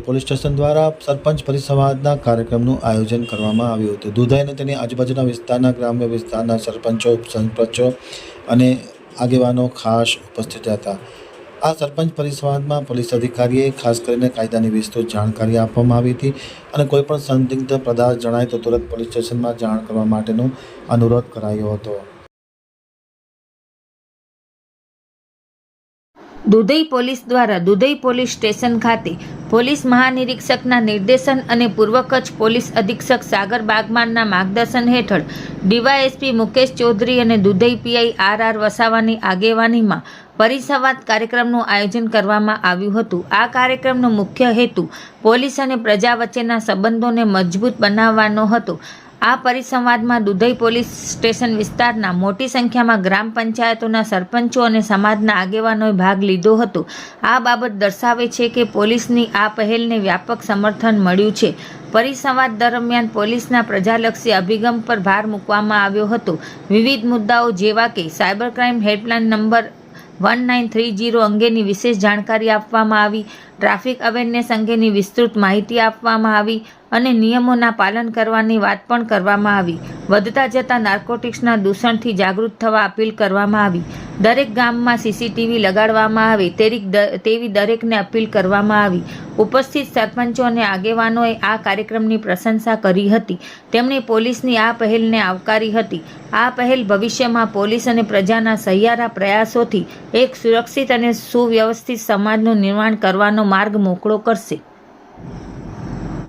Police station દ્વારા સરપંચ પરિસંવાદના કાર્યક્રમનું આયોજન કરવામાં આવ્યું હતું। દુધાઈ અને તેની આજુબાજુના વિસ્તારના ગ્રામ્ય વિસ્તારના સરપંચો, ઉપસરપંચો અને આગેવાનો ખાસ ઉપસ્થિત હતા। આ સરપંચ પરિસંવાદમાં પોલીસ અધિકારીએ ખાસ કરીને કાયદાની વિસ્તૃત જાણકારી આપવામાં આવી હતી અને કોઈપણ સંદિગ્ધ પદાર્થ જણાય તો તુરંત પોલીસ સ્ટેશનમાં જાણ કરવા માટેનો અનુરોધ કરાયો હતો। દુધઈ પોલીસ દ્વારા દુધઈ પોલીસ સ્ટેશન ખાતે પોલીસ મહાનિરીક્ષકના નિર્દેશન અને પૂર્વ કચ્છ પોલીસ અધિક્ષક સાગર બાગમારના માર્ગદર્શન હેઠળ ડીવાયએસપી મુકેશ ચૌધરી અને દુધઈ પીઆઈ આર વસાવાની આગેવાનીમાં પરિસંવાદ કાર્યક્રમનું આયોજન કરવામાં આવ્યું હતું। આ કાર્યક્રમનો મુખ્ય હેતુ પોલીસ અને પ્રજા વચ્ચેના સંબંધોને મજબૂત બનાવવાનો હતો। આ પરિસંવાદમાં દુધઈ પોલીસ સ્ટેશન વિસ્તારના મોટી સંખ્યામાં ગ્રામ પંચાયતોના સરપંચો અને સમાજના આગેવાનોએ ભાગ લીધો હતો। આ બાબત દર્શાવે છે કે પોલીસની આ પહેલને વ્યાપક સમર્થન મળ્યું છે। પરિસંવાદ દરમિયાન પોલીસના પ્રજાલક્ષી અભિગમ પર ભાર મૂકવામાં આવ્યો હતો। વિવિધ મુદ્દાઓ જેવા કે સાયબર ક્રાઇમ હેલ્પલાઇન નંબર 1930 અંગેની વિશેષ જાણકારી આપવામાં આવી, ટ્રાફિક અવેરનેસ અંગેની વિસ્તૃત માહિતી આપવામાં આવી અને નિયમોના પાલન કરવાની વાત પણ કરવામાં આવી। વધતા જતા નાર્કોટિક્સના દૂષણથી જાગૃત થવા અપીલ કરવામાં આવી। દરેક ગામમાં સીસીટીવી લગાડવામાં આવે તેવી દરેકને અપીલ કરવામાં આવી। ઉપસ્થિત સરપંચો અને આગેવાનોએ આ કાર્યક્રમની પ્રશંસા કરી હતી। તેમણે પોલીસની આ પહેલને આવકારી હતી। આ પહેલ ભવિષ્યમાં પોલીસ અને પ્રજાના સહિયારા પ્રયાસોથી એક સુરક્ષિત અને સુવ્યવસ્થિત સમાજનું નિર્માણ કરવાનો માર્ગ મોકળો કરશે।